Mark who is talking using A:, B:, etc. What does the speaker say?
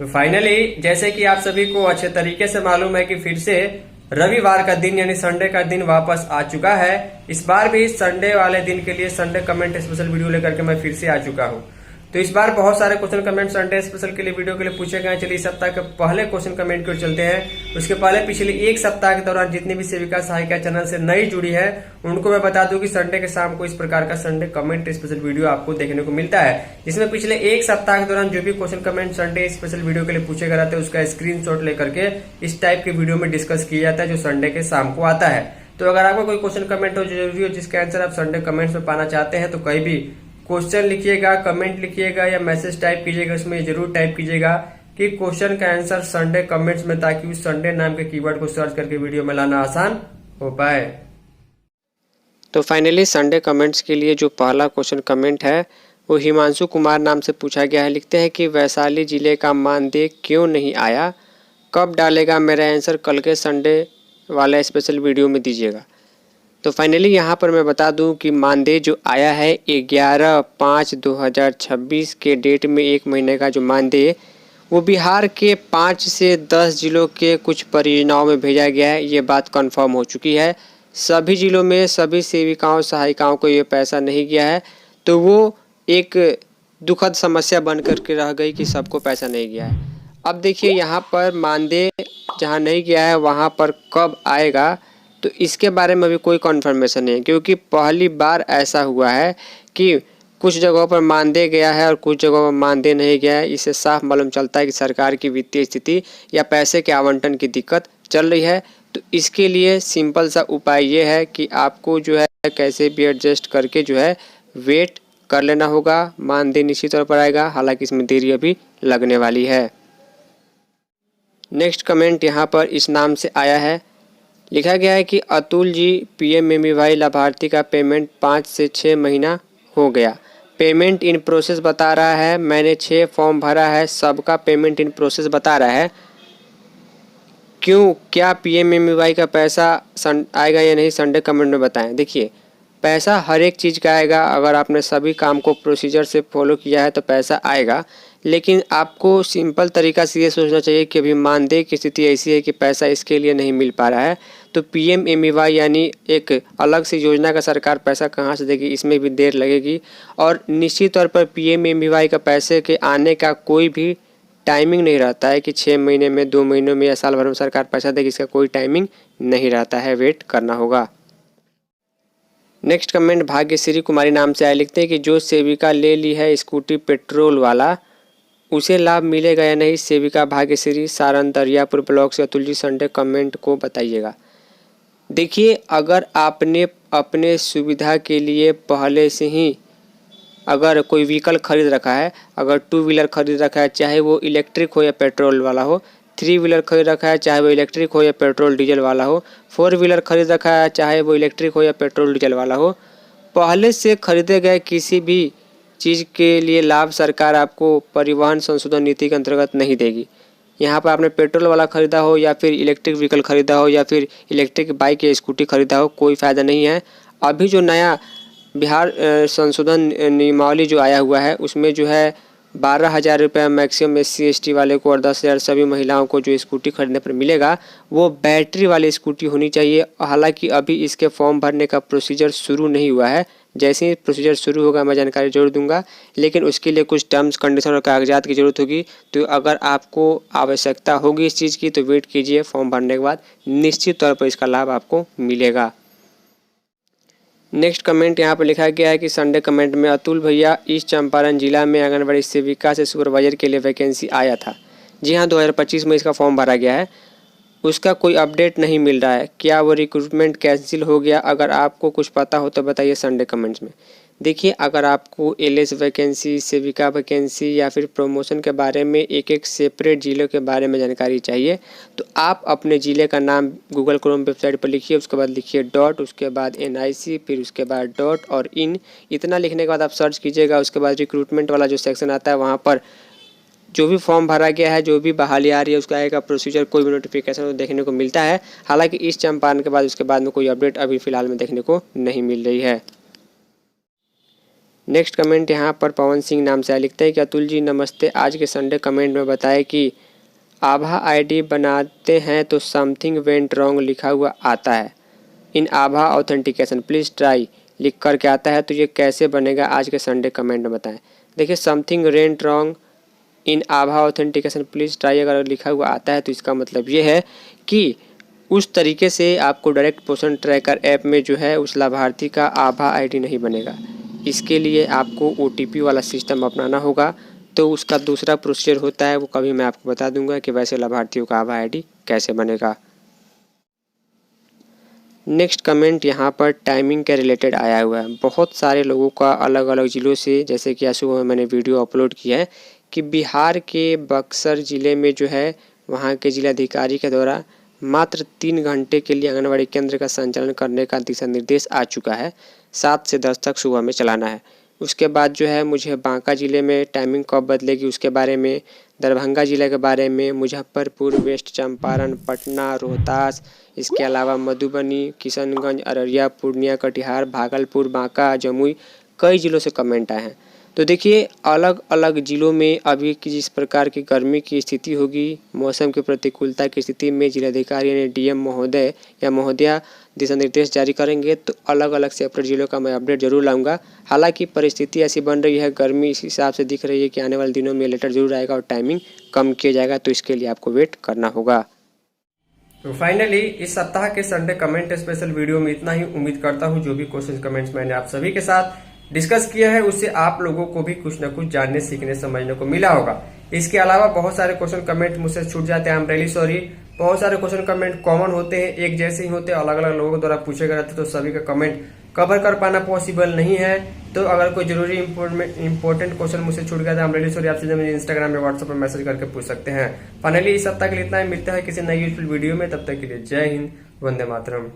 A: तो फाइनली जैसे कि आप सभी को अच्छे तरीके से मालूम है कि फिर से रविवार का दिन यानी संडे का दिन वापस आ चुका है। इस बार भी संडे वाले दिन के लिए संडे कमेंट स्पेशल वीडियो लेकर के मैं फिर से आ चुका हूं। तो इस बार बहुत सारे क्वेश्चन कमेंट संडे स्पेशल के लिए वीडियो के लिए पूछे गए। चलिए इस सप्ताह के पहले क्वेश्चन कमेंट की ओर चलते हैं। उसके पहले पिछले एक सप्ताह के दौरान जितनी भी सेविका सहायिका चैनल से नई जुड़ी है उनको मैं बता दूं कि संडे के शाम को इस प्रकार का संडे कमेंट स्पेशल वीडियो आपको देखने को मिलता है, जिसमें पिछले एक सप्ताह के दौरान जो भी question comment Sunday special video के लिए पूछे गए रहते हैं उसका स्क्रीनशॉट लेकर के इस टाइप के वीडियो में डिस्कस किया जाता है जो संडे के शाम को आता है। तो अगर आपको कोई क्वेश्चन कमेंट हो जरूरी हो जिसका आंसर आप संडे कमेंट्स में पाना चाहते हैं तो कहीं भी क्वेश्चन लिखिएगा, कमेंट लिखिएगा या मैसेज टाइप कीजिएगा, उसमें जरूर टाइप कीजिएगा कि क्वेश्चन का आंसर संडे कमेंट्स में, ताकि उस संडे नाम के कीवर्ड को सर्च करके वीडियो में लाना आसान हो पाए।
B: तो फाइनली संडे कमेंट्स के लिए जो पहला क्वेश्चन कमेंट है वो हिमांशु कुमार नाम से पूछा गया है। लिखते हैं कि वैशाली जिले का मानदेय क्यों नहीं आया, कब डालेगा? मेरा आंसर कल के संडे वाला स्पेशल वीडियो में दीजिएगा। तो फाइनली यहाँ पर मैं बता दूं कि मानदेय जो आया है 11/5/2026 के डेट में एक महीने का जो मानदेय वो बिहार के 5 से 10 जिलों के कुछ परियोजनाओं में भेजा गया है। ये बात कंफर्म हो चुकी है। सभी जिलों में सभी सेविकाओं सहायिकाओं को ये पैसा नहीं गया है, तो वो एक दुखद समस्या बन करके रह गई कि सबको पैसा नहीं गया है। अब देखिए यहाँ पर मानदेय जहाँ नहीं गया है वहाँ पर कब आएगा, तो इसके बारे में अभी कोई कन्फर्मेशन नहीं है, क्योंकि पहली बार ऐसा हुआ है कि कुछ जगहों पर मानदेय गया है और कुछ जगहों पर मानदेय नहीं गया है। इससे साफ मालूम चलता है कि सरकार की वित्तीय स्थिति या पैसे के आवंटन की दिक्कत चल रही है। तो इसके लिए सिंपल सा उपाय ये है कि आपको जो है कैसे भी एडजस्ट करके जो है वेट कर लेना होगा। मानदेय निश्चित तौर पर आएगा, हालांकि इसमें देरी अभी लगने वाली है। नेक्स्ट कमेंट यहाँ पर इस नाम से आया है। लिखा गया है कि अतुल जी, PMMY लाभार्थी का पेमेंट 5 से 6 महीना हो गया, पेमेंट इन प्रोसेस बता रहा है। मैंने 6 फॉर्म भरा है, सबका पेमेंट इन प्रोसेस बता रहा है। क्यों, क्या PMMY का पैसा आएगा या नहीं, संडे कमेंट में बताएं। देखिए पैसा हर एक चीज़ का आएगा। अगर आपने सभी काम को प्रोसीजर से फॉलो किया है तो पैसा आएगा, लेकिन आपको सिंपल तरीका से ये सोचना चाहिए कि अभी मानदेय की स्थिति ऐसी है कि पैसा इसके लिए नहीं मिल पा रहा है। तो PMMY यानी एक अलग से योजना का सरकार पैसा कहाँ से देगी, इसमें भी देर लगेगी। और निश्चित तौर पर PMMY का पैसे के आने का कोई भी टाइमिंग नहीं रहता है कि 6 महीने में, 2 महीनों में या साल भर में सरकार पैसा देगी। इसका कोई टाइमिंग नहीं रहता है, वेट करना होगा। नेक्स्ट कमेंट भाग्यश्री कुमारी नाम से आए। लिखते हैं कि जो सेविका ले ली है स्कूटी पेट्रोल वाला उसे लाभ मिलेगा या नहीं। सेविका भाग्यश्री, सारण दरियापुर ब्लॉक से अतुल जी, संडे कमेंट को बताइएगा। देखिए अगर आपने अपने सुविधा के लिए पहले से ही अगर कोई व्हीकल खरीद रखा है, अगर 2 व्हीलर खरीद रखा है, चाहे वो इलेक्ट्रिक हो या पेट्रोल वाला हो, 3 व्हीलर खरीद रखा है चाहे वो इलेक्ट्रिक हो या पेट्रोल डीजल वाला हो, 4 व्हीलर खरीद रखा है चाहे वो इलेक्ट्रिक हो या पेट्रोल डीजल वाला हो, पहले से खरीदे गए किसी भी चीज़ के लिए लाभ सरकार आपको परिवहन संशोधन नीति के अंतर्गत नहीं देगी। यहाँ पर आपने पेट्रोल वाला खरीदा हो या फिर इलेक्ट्रिक व्हीकल खरीदा हो या फिर इलेक्ट्रिक बाइक या स्कूटी खरीदा हो, कोई फ़ायदा नहीं है। अभी जो नया बिहार संशोधन नियमावली जो आया हुआ है उसमें जो है 12,000 रुपये मैक्सिमम SC ST वाले को और 10,000 सभी महिलाओं को जो स्कूटी खरीदने पर मिलेगा वो बैटरी वाली स्कूटी होनी चाहिए। हालांकि अभी इसके फॉर्म भरने का प्रोसीजर शुरू नहीं हुआ है। जैसे ही प्रोसीजर शुरू होगा मैं जानकारी जरूर दूंगा, लेकिन उसके लिए कुछ टर्म्स कंडीशन और कागजात की ज़रूरत होगी। तो अगर आपको आवश्यकता होगी इस चीज़ की तो वेट कीजिए, फॉर्म भरने के बाद निश्चित तौर पर इसका लाभ आपको मिलेगा। नेक्स्ट कमेंट यहाँ पर लिखा गया है कि संडे कमेंट में अतुल भैया, ईस्ट चंपारण जिला में आंगनबाड़ी सेविका से सुपरवाइजर के लिए वैकेंसी आया था। जी हाँ, 2025 में इसका फॉर्म भरा गया है, उसका कोई अपडेट नहीं मिल रहा है। क्या वो रिक्रूटमेंट कैंसिल हो गया? अगर आपको कुछ पता हो तो बताइए संडे कमेंट्स में। देखिए अगर आपको LS वैकेंसी, सेविका वैकेंसी या फिर प्रमोशन के बारे में एक एक सेपरेट ज़िलों के बारे में जानकारी चाहिए तो आप अपने ज़िले का नाम गूगल क्रोम वेबसाइट पर लिखिए, उसके बाद लिखिए डॉट, उसके बाद NIC, फिर उसके बाद डॉट और इन। इतना लिखने के बाद आप सर्च कीजिएगा। उसके बाद रिक्रूटमेंट वाला जो सेक्शन आता है वहाँ पर जो भी फॉर्म भरा गया है, जो भी बहाली आ रही है उसका आएगा प्रोसीजर, कोई भी नोटिफिकेशन देखने को मिलता है। हालांकि इस चंपारण के बाद उसके बाद में कोई अपडेट अभी फ़िलहाल में देखने को नहीं मिल रही है। नेक्स्ट कमेंट यहाँ पर पवन सिंह नाम से लिखते हैं कि अतुल जी नमस्ते, आज के संडे कमेंट में बताएं कि आभा आईडी बनाते हैं तो समथिंग वेंट रॉन्ग लिखा हुआ आता है इन आभा ऑथेंटिकेशन प्लीज़ ट्राई लिख करके आता है, तो ये कैसे बनेगा आज के संडे कमेंट में बताएं। देखिए something went wrong in Abha authentication please try अगर लिखा हुआ आता है तो इसका मतलब ये है कि उस तरीके से आपको डायरेक्ट पोषण ट्रैकर ऐप में जो है उस लाभार्थी का आभा आईडी नहीं बनेगा। इसके लिए आपको OTP वाला सिस्टम अपनाना होगा, तो उसका दूसरा प्रोसीजर होता है, वो कभी मैं आपको बता दूंगा कि वैसे लाभार्थियों का आभा आईडी कैसे बनेगा। नेक्स्ट कमेंट यहाँ पर टाइमिंग के रिलेटेड आया हुआ है। बहुत सारे लोगों का अलग अलग ज़िलों से, जैसे कि आज सुबह में मैंने वीडियो अपलोड किया है कि बिहार के बक्सर ज़िले में जो है वहाँ के जिलाधिकारी के द्वारा मात्र 3 घंटे के लिए आंगनबाड़ी केंद्र का संचालन करने का दिशा निर्देश आ चुका है। 7 से 10 तक सुबह में चलाना है। उसके बाद जो है मुझे बांका ज़िले में टाइमिंग कब बदलेगी उसके बारे में, दरभंगा ज़िले के बारे में, मुजफ्फरपुर, वेस्ट चंपारण, पटना, रोहतास, इसके अलावा मधुबनी, किशनगंज, अररिया, पूर्णिया, कटिहार, भागलपुर, बांका, जमुई, कई ज़िलों से कमेंट आए हैं। तो देखिए अलग अलग ज़िलों में अभी की जिस प्रकार की गर्मी की स्थिति होगी, मौसम की प्रतिकूलता की स्थिति में जिलाधिकारी ने DM महोदय या महोदया दिशा निर्देश जारी करेंगे, तो अलग अलग सेपरेट ज़िलों का मैं अपडेट जरूर लाऊंगा। हालांकि परिस्थिति ऐसी बन रही है, गर्मी इस हिसाब से दिख रही है कि आने वाले दिनों में लेटर जरूर आएगा और टाइमिंग कम किया जाएगा, तो इसके लिए आपको वेट करना होगा।
A: तो फाइनली इस सप्ताह के संडे कमेंट स्पेशल वीडियो में इतना ही। उम्मीद करता हूं जो भी क्वेश्चन कमेंट्स मैंने आप सभी के साथ डिस्कस किया है उससे आप लोगों को भी कुछ न कुछ जानने, सीखने, समझने को मिला होगा। इसके अलावा बहुत सारे क्वेश्चन कमेंट मुझसे छूट जाते हैं, आई एम रियली सॉरी। बहुत सारे क्वेश्चन कमेंट कॉमन होते हैं, एक जैसे ही होते हैं, अलग अलग लोगों द्वारा पूछे गए रहते, तो सभी का कमेंट कवर कर पाना पॉसिबल नहीं है। तो अगर कोई जरूरी इंपॉर्टेंट क्वेश्चन मुझसे छूट गया था, आई एम रियली सॉरी। आप सीधे मुझे इंस्टाग्राम या व्हाट्सएप पर मैसेज करके पूछ सकते हैं। फाइनली इस सप्ताह के लिए इतना ही, मिलता है किसी नई यूजफुल वीडियो में, तब तक के लिए जय हिंद, वंदे मातरम।